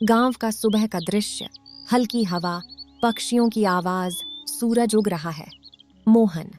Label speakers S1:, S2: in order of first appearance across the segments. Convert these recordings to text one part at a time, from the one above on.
S1: गांव का सुबह का दृश्य, हल्की हवा, पक्षियों की आवाज, सूरज उग रहा है। मोहन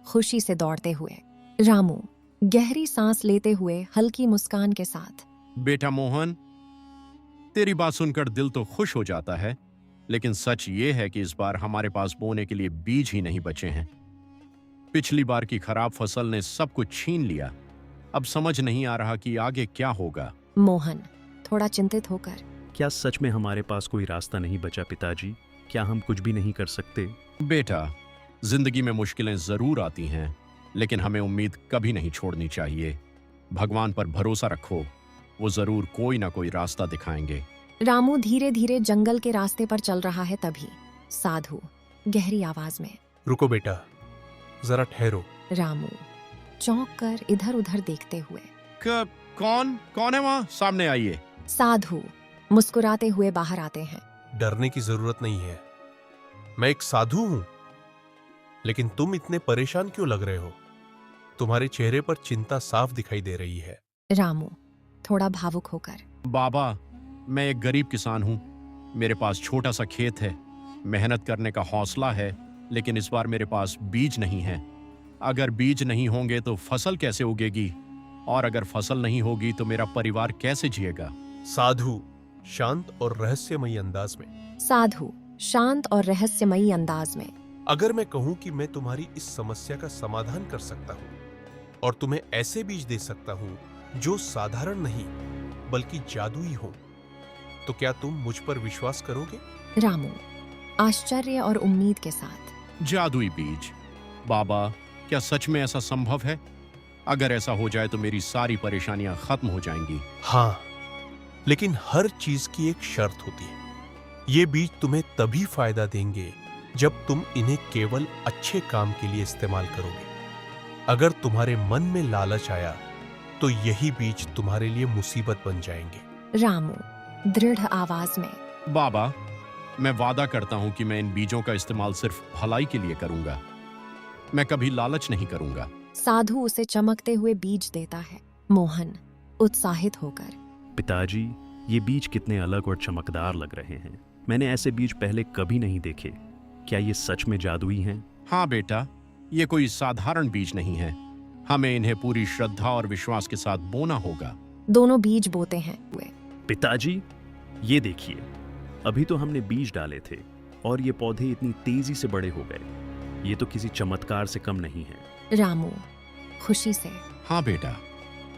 S1: खुशी से दौड़ते हुए, रामू गहरी सांस लेते हुए हल्की मुस्कान के साथ।
S2: बेटा मोहन, तेरी बात सुनकर दिल तो खुश हो जाता है, लेकिन सच ये है कि इस बार हमारे पास बोने के लिए बीज ही नहीं बचे हैं। पिछली बार की खराब फसल ने सब कुछ छीन लिया। अब समझ नहीं आ रहा कि आगे क्या होगा।
S1: मोहन थोड़ा चिंतित होकर,
S3: क्या सच में हमारे पास कोई रास्ता नहीं बचा पिताजी? क्या हम कुछ भी नहीं कर सकते?
S2: बेटा, जिंदगी में मुश्किलें जरूर आती हैं, लेकिन हमें उम्मीद कभी नहीं छोड़नी चाहिए। भगवान पर भरोसा रखो, वो जरूर कोई ना कोई रास्ता दिखाएंगे।
S1: रामू धीरे धीरे जंगल के रास्ते पर चल रहा है। तभी साधु गहरी आवाज में,
S4: रुको बेटा, जरा ठहरो।
S1: रामू चौंक कर इधर उधर देखते हुए,
S2: कौन कौन है वहां? सामने आइए।
S1: साधु मुस्कुराते हुए बाहर आते हैं।
S4: डरने की जरूरत नहीं है, मैं एक साधु हूं। लेकिन तुम इतने परेशान क्यों लग रहे हो? तुम्हारे चेहरे पर चिंता साफ दिखाई दे रही है।
S1: रामू थोड़ा भावुक होकर,
S2: बाबा, मैं एक गरीब किसान हूं। मेरे पास छोटा सा खेत है, मेहनत करने का हौसला है, लेकिन इस बार मेरे पास बीज नहीं है। अगर बीज नहीं होंगे तो फसल कैसे उगेगी? और अगर फसल नहीं होगी तो मेरा परिवार कैसे जिएगा?
S4: साधु शांत और रहस्यमयी अंदाज में,
S1: साधु शांत और रहस्यमयी अंदाज में,
S4: अगर मैं कहूं कि मैं तुम्हारी इस समस्या का समाधान कर सकता हूं और तुम्हें ऐसे बीज दे सकता हूं जो साधारण नहीं बल्कि जादुई हो, तो क्या तुम मुझ पर विश्वास करोगे?
S1: रामू आश्चर्य और उम्मीद के साथ,
S2: जादुई बीज? बाबा, क्या सच में ऐसा संभव है? अगर ऐसा हो जाए तो मेरी सारी परेशानियां खत्म हो जाएंगी।
S4: हाँ, लेकिन हर चीज की एक शर्त होती है। ये बीज तुम्हें तभी फायदा देंगे जब तुम इन्हें केवल अच्छे काम के लिए इस्तेमाल करोगे। अगर तुम्हारे मन में लालच आया तो यही बीज तुम्हारे लिए मुसीबत बन जाएंगे।
S1: रामू दृढ़ आवाज में,
S2: बाबा, मैं वादा करता हूं कि मैं इन बीजों का इस्तेमाल सिर्फ भलाई के लिए करूंगा। मैं कभी लालच नहीं करूंगा।
S1: साधु उसे चमकते हुए बीज देता है। मोहन उत्साहित होकर,
S3: पिताजी, ये बीज कितने अलग और चमकदार लग रहे हैं। मैंने ऐसे बीज पहले कभी नहीं देखे। क्या ये सच में जादुई हैं?
S2: हाँ बेटा, ये कोई साधारण बीज नहीं है। हमें इन्हें पूरी श्रद्धा और विश्वास के साथ बोना होगा।
S1: दोनों बीज बोते हैं हुए।
S3: पिताजी, ये देखिए, अभी तो हमने बीज डाले थे और ये पौधे इतनी तेजी से बड़े हो गए। ये तो किसी चमत्कार से कम नहीं है।
S1: रामू खुशी से,
S2: हाँ बेटा,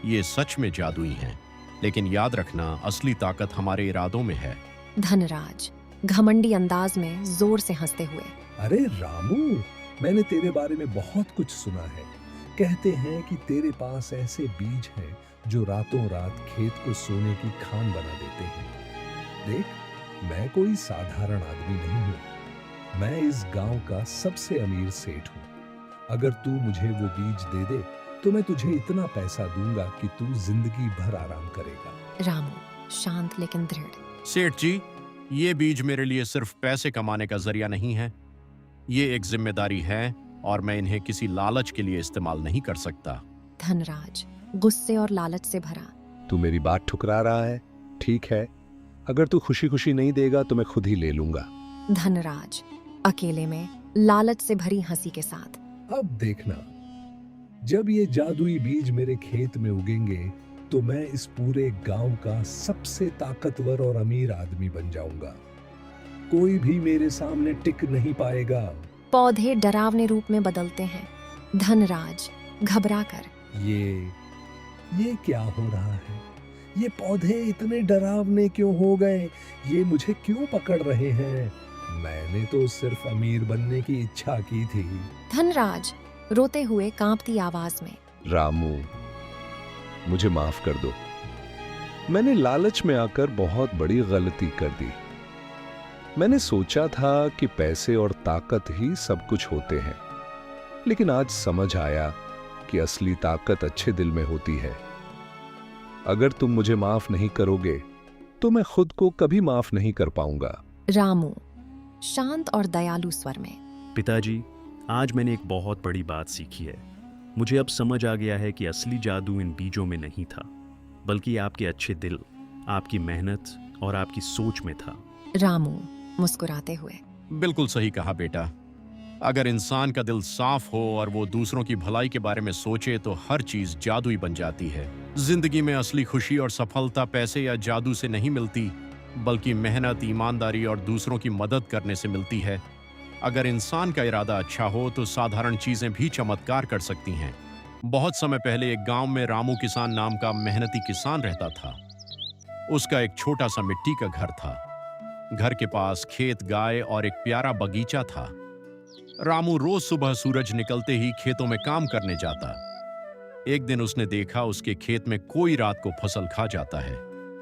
S2: ये सच में जादुई हैं, लेकिन याद रखना, असली ताकत हमारे इरादों में है।
S1: धनराज घमंडी अंदाज में जोर से हंसते हुए,
S5: अरे रामू, मैंने तेरे बारे में बहुत कुछ सुना है। कहते हैं कि तेरे पास ऐसे बीज हैं जो रातों रात खेत को सोने की खान बना देते हैं। देख, मैं कोई साधारण आदमी नहीं हूँ। मैं इस गांव का सबसे अमीर सेठ हूँ। अगर तू मुझे वो बीज दे दे तो मैं तुझे इतना पैसा दूंगा कि तू जिंदगी भर आराम करेगा।
S1: रामू शांत लेकिन दृढ़,
S2: सेठ जी, ये बीज मेरे लिए सिर्फ पैसे कमाने का जरिया नहीं है। ये एक जिम्मेदारी है और मैं इन्हें किसी लालच के लिए इस्तेमाल नहीं कर सकता।
S1: धनराज गुस्से और लालच से भरा,
S5: तू मेरी बात ठुकरा रहा है। ठीक है, अगर तू खुशी खुशी नहीं देगा तो मैं खुद ही ले लूंगा।
S1: धनराज अकेले में लालच से भरी हंसी के साथ,
S5: अब देखना, जब ये जादुई बीज मेरे खेत में उगेंगे तो मैं इस पूरे गांव का सबसे ताकतवर और अमीर आदमी बन जाऊंगा। कोई भी मेरे सामने टिक नहीं पाएगा।
S1: पौधे डरावने रूप में बदलते हैं। धनराज घबराकर,
S5: ये क्या हो रहा है? ये पौधे इतने डरावने क्यों हो गए? ये मुझे क्यों पकड़ रहे हैं? मैंने तो सिर्फ अमीर बनने की इच्छा की थी।
S1: धनराज रोते हुए कांपती आवाज में,
S5: रामू, मुझे माफ कर दो। मैंने लालच में आकर बहुत बड़ी गलती कर दी। मैंने सोचा था कि पैसे और ताकत ही सब कुछ होते हैं, लेकिन आज समझ आया कि असली ताकत अच्छे दिल में होती है। अगर तुम मुझे माफ नहीं करोगे तो मैं खुद को कभी माफ नहीं कर पाऊंगा।
S1: रामू शांत और दयालु स्वर में,
S3: पिताजी, आज मैंने एक बहुत बड़ी बात सीखी है। मुझे अब समझ आ गया है कि असली जादू इन बीजों में नहीं था, बल्कि आपके अच्छे दिल, आपकी मेहनत और आपकी सोच में था।
S1: रामू मुस्कुराते हुए।
S2: बिल्कुल सही कहा बेटा। अगर इंसान का दिल साफ हो और वो दूसरों की भलाई के बारे में सोचे तो हर चीज जादुई बन जाती है। जिंदगी में असली खुशी और सफलता पैसे या जादू से नहीं मिलती, बल्कि मेहनत, ईमानदारी और दूसरों की मदद करने से मिलती है। अगर इंसान का इरादा अच्छा हो तो साधारण चीजें भी चमत्कार कर सकती हैं। बहुत समय पहले एक गांव में रामू किसान नाम का मेहनती किसान रहता था। उसका एक छोटा सा मिट्टी का घर था। घर के पास खेत, गाय और एक प्यारा बगीचा था। रामू रोज सुबह सूरज निकलते ही खेतों में काम करने जाता। एक दिन उसने देखा उसके खेत में कोई रात को फसल खा जाता है।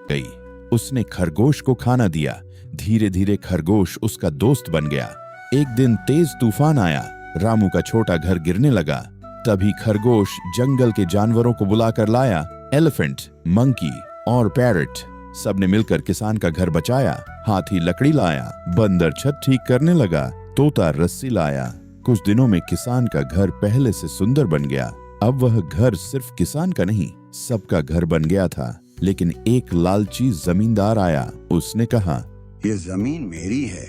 S6: गई। उसने खरगोश को खाना दिया। धीरे धीरे खरगोश उसका दोस्त बन गया। एक दिन तेज तूफान आया। रामू का छोटा घर गिरने लगा। तभी खरगोश जंगल के जानवरों को बुलाकर लाया। एलिफेंट, मंकी और पैरट सबने मिलकर किसान का घर बचाया। हाथी लकड़ी लाया, बंदर छत ठीक करने लगा, तोता रस्सी लाया। कुछ दिनों में किसान का घर पहले से सुंदर बन गया। अब वह घर सिर्फ किसान का नहीं, सबका घर बन गया था। लेकिन एक लालची जमींदार आया। उसने कहा,
S7: ये जमीन मेरी है,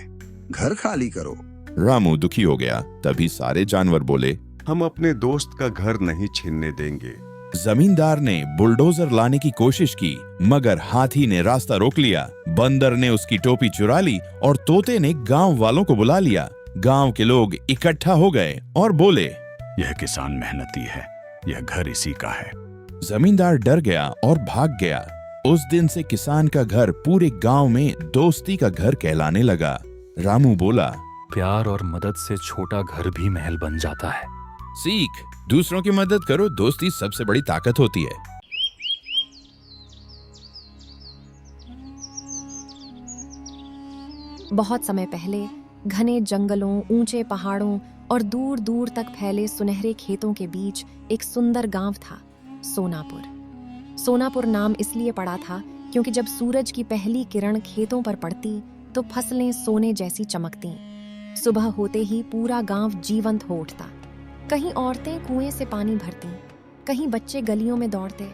S7: घर खाली करो।
S6: रामू दुखी हो गया। तभी सारे जानवर बोले,
S8: हम अपने दोस्त का घर नहीं छीनने देंगे।
S6: जमींदार ने बुलडोजर लाने की कोशिश की, मगर हाथी ने रास्ता रोक लिया। बंदर ने उसकी टोपी चुरा ली और तोते ने गांव वालों को बुला लिया। गांव के लोग इकट्ठा हो गए और बोले,
S7: यह किसान मेहनती है, यह घर इसी का है।
S6: जमींदार डर गया और भाग गया। उस दिन से किसान का घर पूरे गांव में दोस्ती का घर कहलाने लगा। रामू बोला,
S9: प्यार और मदद से छोटा घर भी महल बन जाता है।
S6: सीख, दूसरों की मदद करो, दोस्ती सबसे बड़ी ताकत होती है।
S1: बहुत समय पहले घने जंगलों, ऊंचे पहाड़ों और दूर दूर तक फैले सुनहरे खेतों के बीच एक सुंदर गांव था, सोनापुर। सोनापुर नाम इसलिए पड़ा था क्योंकि जब सूरज की पहली किरण खेतों पर पड़ती तो फसलें सोने जैसी चमकती। सुबह होते ही पूरा गांव जीवंत हो उठता। कहीं औरतें कुएं से पानी भरती, कहीं बच्चे गलियों में दौड़ते,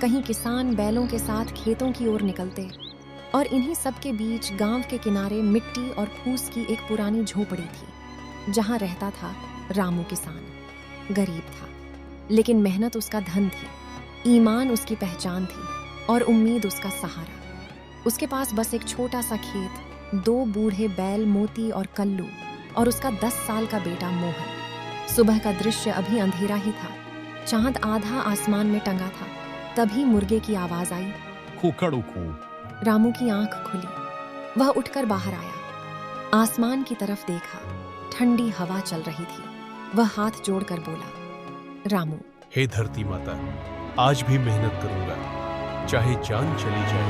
S1: कहीं किसान बैलों के साथ खेतों की ओर निकलते। और इन्हीं सब के बीच गांव के किनारे मिट्टी और फूस की एक पुरानी झोपड़ी थी, जहां रहता था रामू किसान। गरीब था, लेकिन मेहनत उसका धन थी, ईमान उसकी पहचान थी और उम्मीद उसका सहारा। उसके पास बस एक छोटा सा खेत, 2 बूढ़े बैल मोती और कल्लू और उसका 10 साल का बेटा मोहन। सुबह का दृश्य अभी अंधेरा ही था, चांद आधा आसमान में टंगा था। तभी मुर्गे की आवाज आई।
S2: खूखड़ू खू।
S1: रामू की आंख खुली। वह उठकर बाहर आया। आसमान की तरफ देखा। ठंडी हवा चल रही थी। वह हाथ जोड़कर बोला, रामू,
S4: हे धरती माता, आज भी मेहनत करूंगा, चाहे जान चली जाए,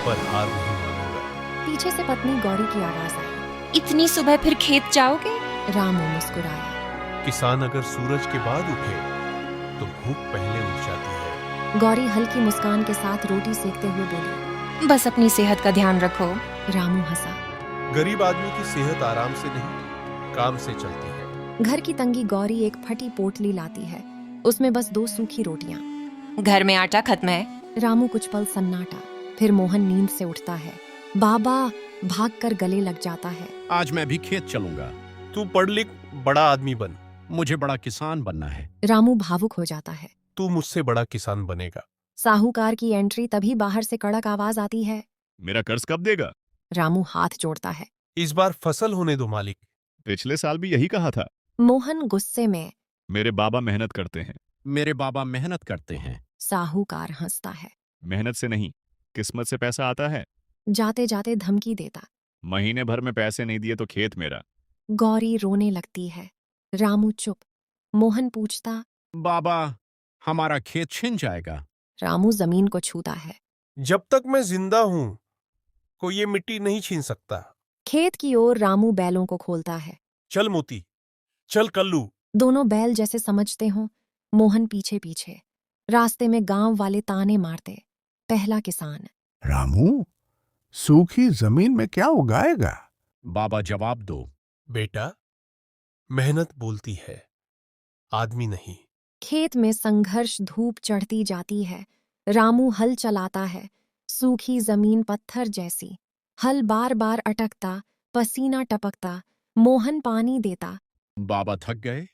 S4: पर हार नहीं मानूंगा।
S1: पीछे से पत्नी गौरी की आवाज आई।
S10: इतनी सुबह फिर खेत जाओगे?
S1: रामू मुस्कुराया।
S4: किसान अगर सूरज के बाद उठे तो भूख पहले उठ जाती है।
S1: गौरी हल्की मुस्कान के साथ रोटी सेकते हुए बोली,
S10: बस अपनी सेहत का ध्यान रखो।
S1: रामू हंसा।
S4: गरीब आदमी की सेहत आराम से नहीं, काम से चलती है।
S1: घर की तंगी गौरी एक फटी पोटली लाती है। उसमें बस 2 सूखी रोटियां।
S10: घर में आटा खत्म है।
S1: रामू कुछ पल सन्नाटा। फिर मोहन नींद से उठता है। बाबा भागकर गले लग जाता है।
S2: आज मैं भी खेत चलूंगा।
S4: तू पढ़ लिख, बड़ा आदमी बन।
S2: मुझे बड़ा किसान बनना है।
S1: रामू भावुक हो जाता है।
S4: तू मुझसे बड़ा किसान बनेगा।
S1: साहूकार की एंट्री। तभी बाहर से कड़क आवाज आती है,
S3: मेरा कर्ज कब देगा?
S1: रामू हाथ जोड़ता है।
S4: इस बार फसल होने दो मालिक।
S3: पिछले साल भी यही कहा था।
S1: मोहन गुस्से में,
S3: मेरे बाबा मेहनत करते हैं।
S2: मेरे बाबा मेहनत करते हैं।
S1: साहूकार हंसता है।
S3: मेहनत से नहीं, किस्मत से पैसा आता है।
S1: जाते जाते धमकी देता।
S3: महीने भर में पैसे नहीं दिए तो खेत मेरा।
S1: गौरी रोने लगती है। रामू चुप। मोहन पूछता,
S2: बाबा, हमारा खेत छिन जाएगा।
S1: रामू जमीन को छूता है।
S4: जब तक मैं जिंदा हूं, कोई ये मिट्टी नहीं छीन सकता।
S1: खेत की ओर रामू बैलों को खोलता है।
S4: चल मोती, चल कल्लू।
S1: दोनों बैल जैसे समझते हों। मोहन पीछे पीछे। रास्ते में गांव वाले ताने मारते। पहला किसान,
S7: रामू, सूखी जमीन में क्या उगाएगा?
S2: बाबा जवाब दो।
S4: बेटा, मेहनत बोलती है, आदमी नहीं।
S1: खेत में संघर्ष। धूप चढ़ती जाती है। रामू हल चलाता है। सूखी जमीन पत्थर जैसी, हल बार बार अटकता, पसीना टपकता। मोहन पानी देता।
S2: बाबा थक गए?